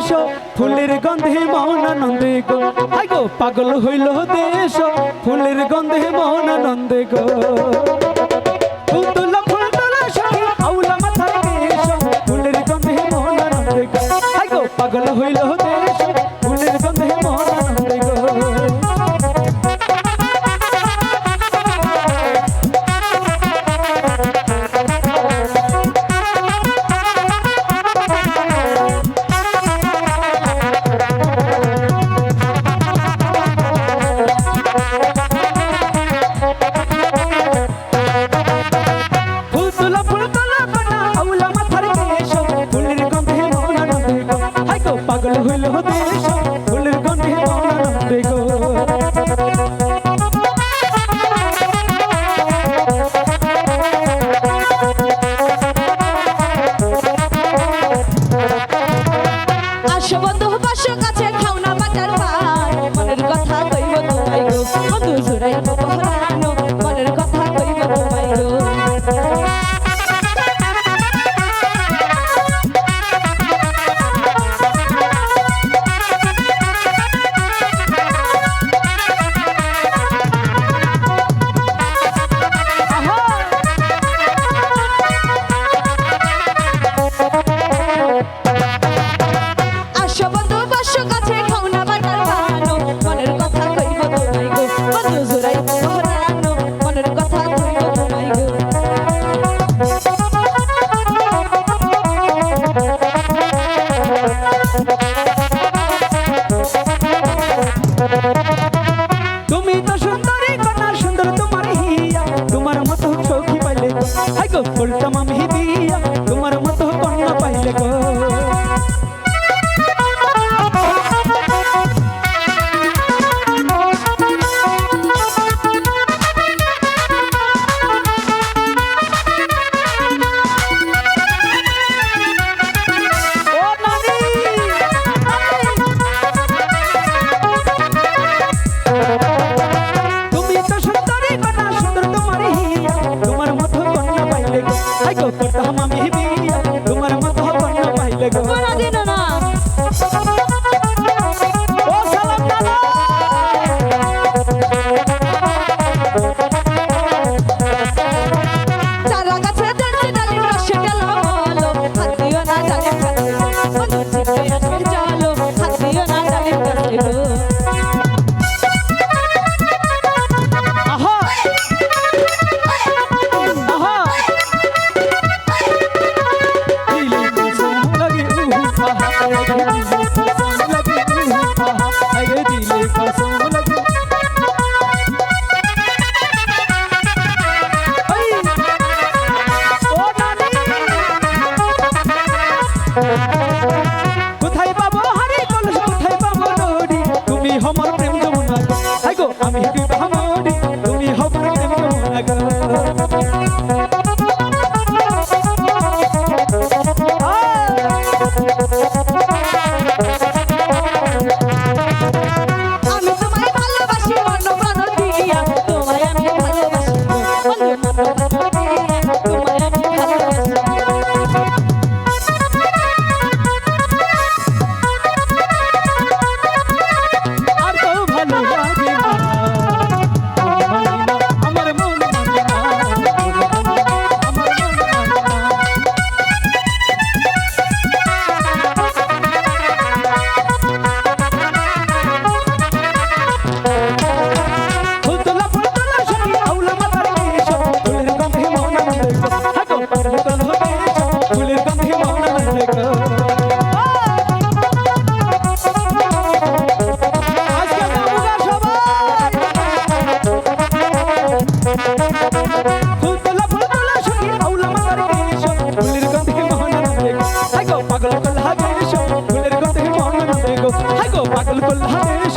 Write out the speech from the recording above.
দেশ ফুলের গন্ধে মন আনন্দে গো হাই গো পাগল হইল দেশ ফুলের গন্ধে মন আনন্দে গো ফুল তোলা সখী আউলা মাথার দেশ ফুলের গন্ধে মন আনন্দে গো হাই গো পাগল হইল দেশ ফুলের গন্ধে মন আনন্দে গো পাগল হইল দেশ ফুলের গন্ধে মন আনন্দে গো আসো বন্ধু পাশো কাছে খাও না বাটার পান মনের কথা কইব তোমায় গো বন্ধু জুড়াইব পরানো মনের কথা কইব তোমায় গো তুমি তো সুন্দরী কন্যা সুন্দর তোমার হিয়া তোমার মতো সখী পাইলে গো হাই গো বলতাম আমি দিয়া তোমার মতো কন্যা পাইলে গো করতাম আমি বিয়া তোমার মতো কন্যা পাইলে গো বলা দিন না ও সালাম দাদা চারা গাছে ধরতে ডালি রসে গেল বলো হাত দিও না ডালির কাছে বন্ধু চিপে আসবে চলো হাত দিও না ডালির কাছে গো কোথায় পাবো হারি কলস কোথায় পাবো নদী তুমি আমার প্রেম যমুনা গো হাই গো আমি বিবাহমণি তুমি আমার প্রেম যমুনা গো আমি তোমায় ভালোবাসি মন প্রাণ দিয়া তোমায় আমি ভালোবাসি বন্ধু মন প্রাণ দিয়া তোমায় আমি ভালোবাসি পাগল কল্লা দেশ ফুলের গন্ধে মন আনন্দে গো হাই গো পাগল কল্লা দেশ